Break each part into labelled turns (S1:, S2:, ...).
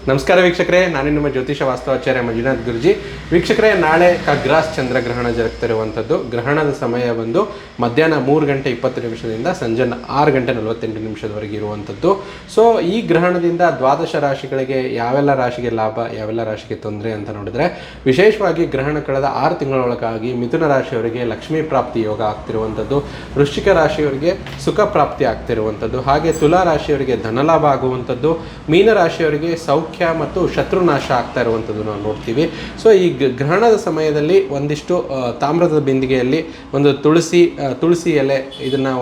S1: ನಮಸ್ಕಾರ ವೀಕ್ಷಕರೇ, ನಾನು ನಿಮ್ಮ ಜ್ಯೋತಿಷ ವಾಸ್ತವಾಚಾರ್ಯ ಮಂಜುನಾಥ್ ಗುರುಜಿ. ವೀಕ್ಷಕರೇ, ನಾಳೆ ಖಗ್ರಾಸ್ ಚಂದ್ರಗ್ರಹಣ ಜರುಗ್ತಿರುವಂಥದ್ದು. ಗ್ರಹಣದ ಸಮಯ ಬಂದು ಮಧ್ಯಾಹ್ನ 3:20 ಸಂಜೆ 6:48 ಇರುವಂಥದ್ದು. ಸೊ ಈ ಗ್ರಹಣದಿಂದ ದ್ವಾದಶ ರಾಶಿಗಳಿಗೆ ಯಾವೆಲ್ಲ ರಾಶಿಗೆ ಲಾಭ, ಯಾವೆಲ್ಲ ರಾಶಿಗೆ ತೊಂದರೆ ಅಂತ ನೋಡಿದ್ರೆ, ವಿಶೇಷವಾಗಿ ಗ್ರಹಣ ಕಳೆದ 6 ತಿಂಗಳೊಳಗಾಗಿ ಮಿಥುನ ರಾಶಿಯವರಿಗೆ ಲಕ್ಷ್ಮೀ ಪ್ರಾಪ್ತಿ ಯೋಗ ಆಗ್ತಿರುವಂಥದ್ದು, ವೃಶ್ಚಿಕ ರಾಶಿಯವರಿಗೆ ಸುಖ ಪ್ರಾಪ್ತಿ ಆಗ್ತಿರುವಂಥದ್ದು, ಹಾಗೆ ತುಲಾ ರಾಶಿಯವರಿಗೆ ಧನಲಾಭ ಆಗುವಂಥದ್ದು, ಮೀನ ರಾಶಿಯವರಿಗೆ ಸೌಖ್ಯ ಮತ್ತು ಶತ್ರುನಾಶ ಆಗ್ತಾ ಇರುವಂಥದ್ದು ನಾವು ನೋಡ್ತೀವಿ. ಸೊ ಈ ಗ್ರಹಣದ ಸಮಯದಲ್ಲಿ ಒಂದಿಷ್ಟು ತಾಮ್ರದ ಬಿಂದಿಗೆಯಲ್ಲಿ ಒಂದು ತುಳಸಿ ಎಲೆ ಇದನ್ನು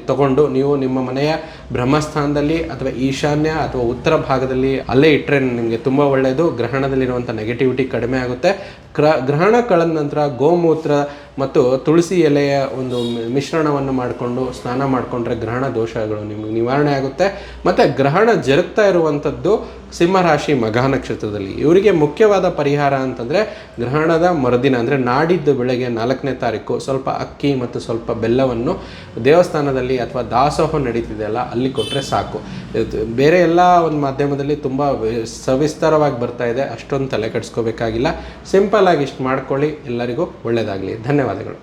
S1: ತಗೊಂಡು ನೀವು ನಿಮ್ಮ ಮನೆಯ ಬ್ರಹ್ಮಸ್ಥಾನದಲ್ಲಿ ಅಥವಾ ಈಶಾನ್ಯ ಅಥವಾ ಉತ್ತರ ಭಾಗದಲ್ಲಿ ಅಲ್ಲೇ ಇಟ್ಟರೆ ನಿಮಗೆ ತುಂಬ ಒಳ್ಳೆಯದು. ಗ್ರಹಣದಲ್ಲಿರುವಂಥ ನೆಗೆಟಿವಿಟಿ ಕಡಿಮೆ ಆಗುತ್ತೆ. ಗ್ರಹಣ ಕಳೆದ ನಂತರ ಗೋಮೂತ್ರ ಮತ್ತು ತುಳಸಿ ಎಲೆಯ ಒಂದು ಮಿಶ್ರಣವನ್ನು ಮಾಡಿಕೊಂಡು ಸ್ನಾನ ಮಾಡಿಕೊಂಡ್ರೆ ಗ್ರಹಣ ದೋಷಗಳು ನಿಮಗೆ ನಿವಾರಣೆ ಆಗುತ್ತೆ. ಮತ್ತು ಗ್ರಹಣ ಜರುಗ್ತಾ ಇರುವಂಥದ್ದು ಸಿಂಹರಾಶಿ ಮಘ ನಕ್ಷತ್ರದಲ್ಲಿ. ಇವರಿಗೆ ಮುಖ್ಯವಾದ ಪರಿಹಾರ ಅಂತಂದರೆ, ಗ್ರಹಣದ ಮರುದಿನ ಅಂದರೆ ನಾಡಿದ್ದು ಬೆಳಗ್ಗೆ 4ನೇ ತಾರೀಕು ಸ್ವಲ್ಪ ಅಕ್ಕಿ ಮತ್ತು ಸ್ವಲ್ಪ ಬೆಲ್ಲವನ್ನು ದೇವಸ್ಥಾನದಲ್ಲಿ ಅಥವಾ ದಾಸೋಹ ನಡೀತಿದೆಯಲ್ಲ ಅಲ್ಲಿ ಕೊಟ್ಟರೆ ಸಾಕು. ಬೇರೆ ಎಲ್ಲ ಒಂದು ಮಾಧ್ಯಮದಲ್ಲಿ ತುಂಬ ಸವಿಸ್ತಾರವಾಗಿ ಬರ್ತಾ ಇದೆ, ಅಷ್ಟೊಂದು ತಲೆ ಕೆಡಿಸ್ಕೋಬೇಕಾಗಿಲ್ಲ. ಸಿಂಪಲ್ ಆಗಿ ಇಷ್ಟು ಮಾಡ್ಕೊಳ್ಳಿ. ಎಲ್ಲರಿಗೂ ಒಳ್ಳೆಯದಾಗಲಿ. ಧನ್ಯವಾದಗಳು.